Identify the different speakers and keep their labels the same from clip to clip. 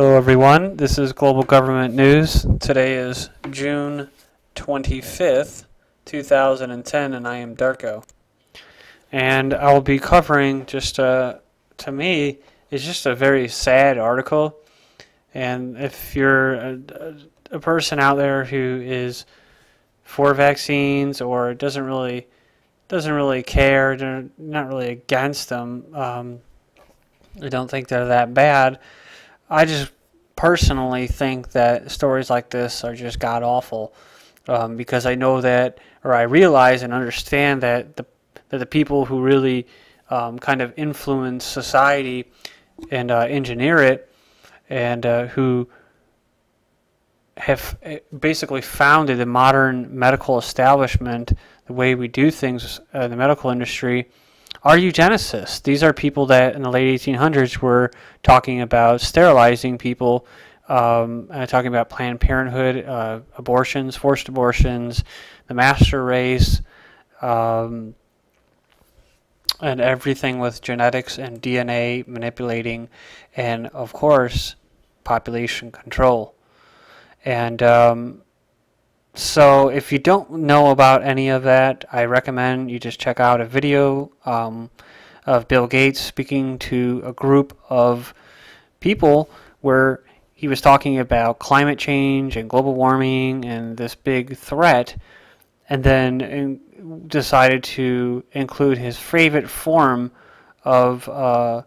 Speaker 1: Hello everyone, this is Global Government News. Today is June 25th, 2010, and I am Darko. And I will be covering to me, it's just a very sad article. And if you're a person out there who is for vaccines or doesn't really care, they're not really against them, I don't think they're that bad. I just personally think that stories like this are just god-awful because I know that, or I realize and understand that the people who really kind of influence society and engineer it and who have basically founded the modern medical establishment, the way we do things in the medical industry, are eugenicists. These are people that in the late 1800s were talking about sterilizing people, talking about Planned Parenthood, abortions, forced abortions, the master race, and everything with genetics and DNA manipulating, and of course, population control. And so if you don't know about any of that, I recommend you just check out a video of Bill Gates speaking to a group of people where he was talking about climate change and global warming and this big threat, and then decided to include his favorite form of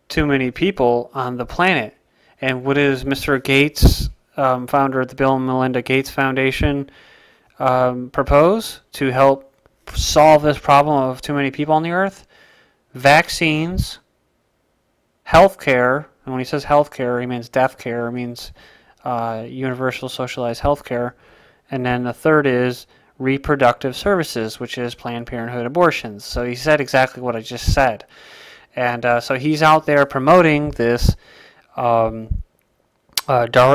Speaker 1: too many people on the planet. And what is Mr. Gates, founder of the Bill and Melinda Gates Foundation, propose to help solve this problem of too many people on the earth? Vaccines, healthcare, and when he says healthcare, he means death care, he means universal socialized healthcare, and then the third is reproductive services, which is Planned Parenthood abortions. So he said exactly what I just said. And so he's out there promoting this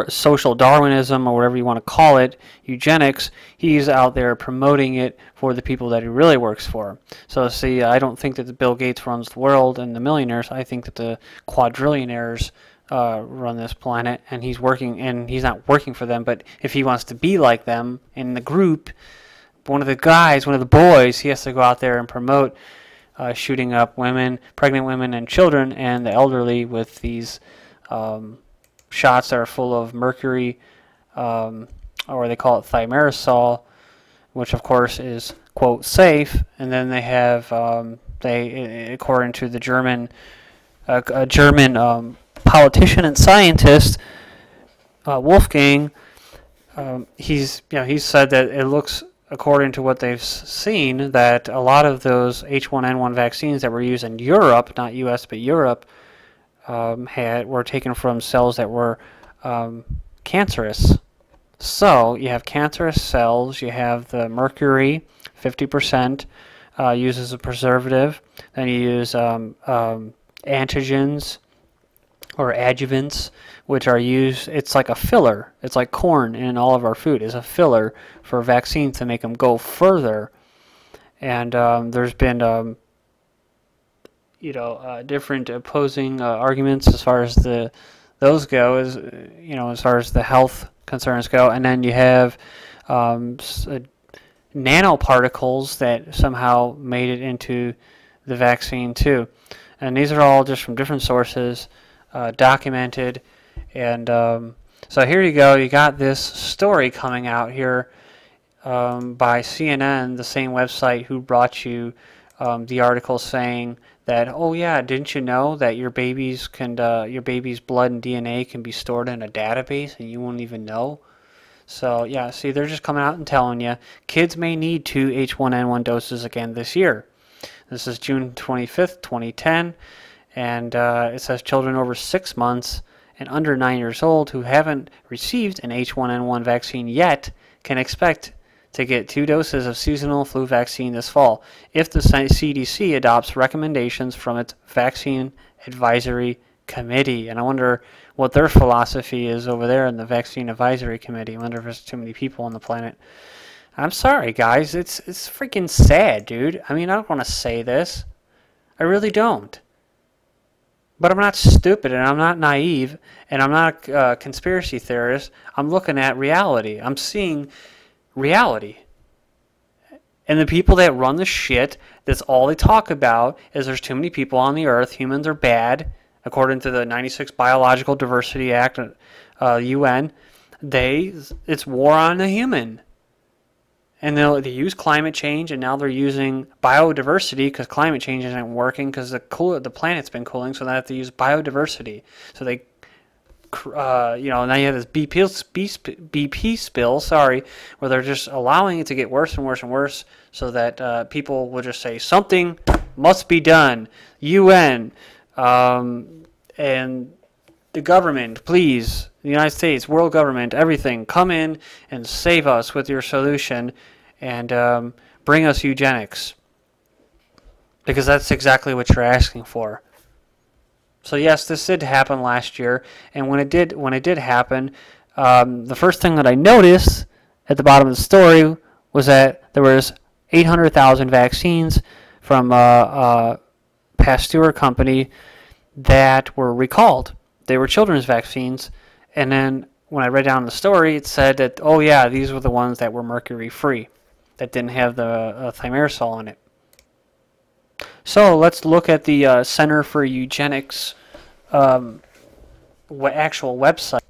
Speaker 1: social Darwinism, or whatever you want to call it, eugenics. He's out there promoting it for the people that he really works for. So see, I don't think that the Bill Gates runs the world and the millionaires. I think that the quadrillionaires run this planet, and he's working, and he's not working for them, but if he wants to be like them in the group, one of the boys, he has to go out there and promote shooting up women, pregnant women and children and the elderly with these shots that are full of mercury, or they call it thimerosal, which of course is, quote, safe. And then they have, according to the German politician and scientist, Wolfgang, he's said that it looks, according to what they've seen, that a lot of those H1N1 vaccines that were used in Europe, not U.S. but Europe, were taken from cells that were cancerous. So you have cancerous cells, you have the mercury, 50% used as a preservative, then you use antigens or adjuvants, which are used, it's like a filler. It's like corn in all of our food is a filler for vaccines to make them go further. And there's been different opposing arguments as far as those go, as far as the health concerns go. And then you have nanoparticles that somehow made it into the vaccine too. And these are all just from different sources, documented. And so here you go. You got this story coming out here by CNN, the same website who brought you the article saying that, oh yeah, didn't you know that your baby's blood and DNA can be stored in a database and you won't even know? So yeah, see, they're just coming out and telling you kids may need 2 H1N1 doses again this year. This is June 25th, 2010, and it says children over 6 months and under 9 years old who haven't received an H1N1 vaccine yet can expect to get 2 doses of seasonal flu vaccine this fall if the CDC adopts recommendations from its Vaccine Advisory Committee. And I wonder what their philosophy is over there in the Vaccine Advisory Committee. I wonder if there's too many people on the planet. I'm sorry, guys. It's freaking sad, dude. I mean, I don't want to say this. I really don't. But I'm not stupid, and I'm not naive, and I'm not a conspiracy theorist. I'm looking at reality. I'm seeing reality. And the people that run the shit, that's all they talk about, is there's too many people on the earth. Humans are bad, according to the 96 Biological Diversity Act, UN. It's war on the human. And they use climate change, and now they're using biodiversity because climate change isn't working because the planet's been cooling, so they have to use biodiversity. So they, now you have this BP spill, where they're just allowing it to get worse and worse and worse, so that people will just say something must be done. UN and the government, please. The United States, world government, everything, come in and save us with your solution and bring us eugenics. Because that's exactly what you're asking for. So yes, this did happen last year, and when it did happen, the first thing that I noticed at the bottom of the story was that there was 800,000 vaccines from a Pasteur company that were recalled. They were children's vaccines. And then when I read down the story, it said that, oh yeah, these were the ones that were mercury-free, that didn't have the thimerosal in it. So let's look at the Center for Eugenics actual website.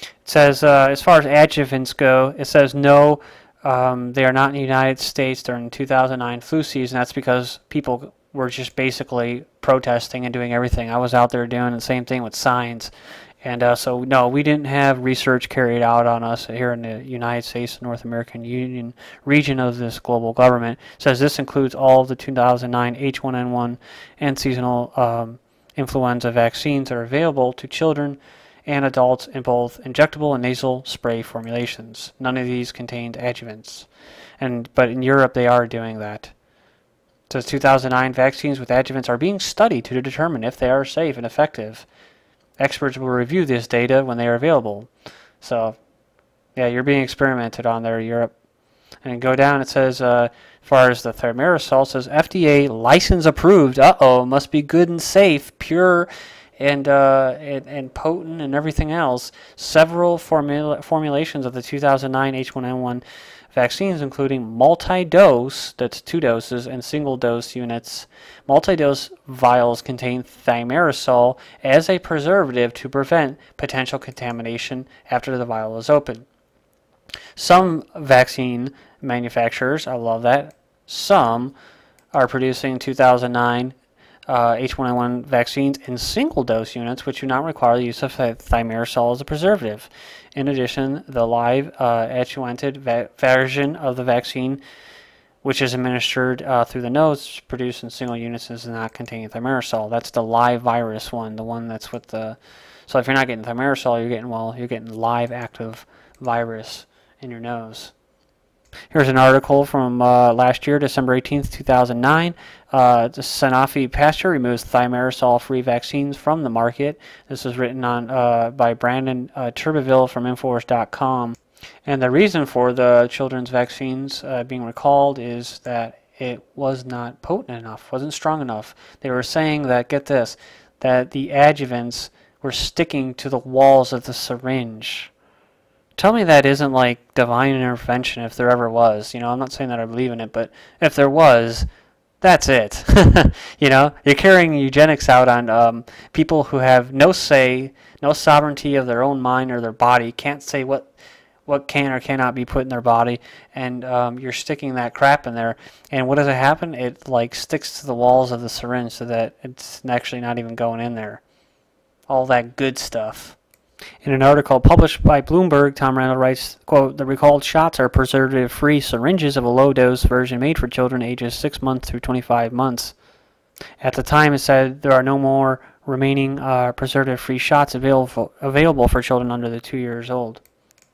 Speaker 1: It says, as far as adjuvants go, it says no, they are not in the United States during the 2009 flu season. That's because people were just basically protesting and doing everything. I was out there doing the same thing with signs. And so, no, we didn't have research carried out on us here in the United States, North American Union region of this global government. It says this includes all of the 2009 H1N1 and seasonal influenza vaccines that are available to children and adults in both injectable and nasal spray formulations. None of these contained adjuvants. But in Europe, they are doing that. It says 2009 vaccines with adjuvants are being studied to determine if they are safe and effective. Experts will review this data when they are available. So, yeah, you're being experimented on there, Europe. And go down, it says, as far as the thimerosal, it says FDA license approved. Must be good and safe, pure and potent and everything else. Several formulations of the 2009 H1N1 vaccines, including multi-dose, that's 2 doses, and single-dose units. Multi-dose vials contain thimerosal as a preservative to prevent potential contamination after the vial is open. Some vaccine manufacturers, I love that, some are producing 2009 H1N1 vaccines in single-dose units, which do not require the use of thimerosal as a preservative. In addition, the live adjuvanted version of the vaccine, which is administered through the nose, produced in single units, does not contain thimerosal. That's the live virus one, the one that's with the. So if you're not getting thimerosal, you're getting live active virus in your nose. Here's an article from last year, December 18th, 2009. The Sanofi Pasteur removes thimerosal-free vaccines from the market. This was written on by Brandon Turbeville from Infowars.com. And the reason for the children's vaccines being recalled is that it was not potent enough, wasn't strong enough. They were saying that, get this, that the adjuvants were sticking to the walls of the syringe. Tell me that isn't like divine intervention if there ever was. I'm not saying that I believe in it, but if there was, that's it. You're carrying eugenics out on people who have no say, no sovereignty of their own mind or their body, can't say what can or cannot be put in their body, and you're sticking that crap in there. And what does it happen? It like sticks to the walls of the syringe so that it's actually not even going in there. All that good stuff. In an article published by Bloomberg, Tom Randall writes, quote, "The recalled shots are preservative-free syringes of a low-dose version made for children ages 6 months through 25 months. At the time, it said there are no more remaining preservative-free shots available for children under the 2 years old."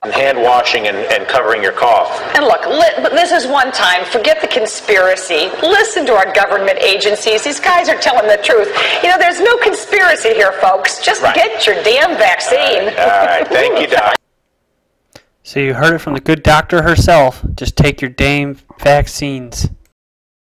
Speaker 2: Hand washing and covering your cough.
Speaker 3: And look, this is one time. Forget the conspiracy. Listen to our government agencies. These guys are telling the truth. There's no conspiracy here, folks. Just get your damn vaccine.
Speaker 2: All right. Thank you, Doc.
Speaker 1: So you heard it from the good doctor herself. Just take your damn vaccines.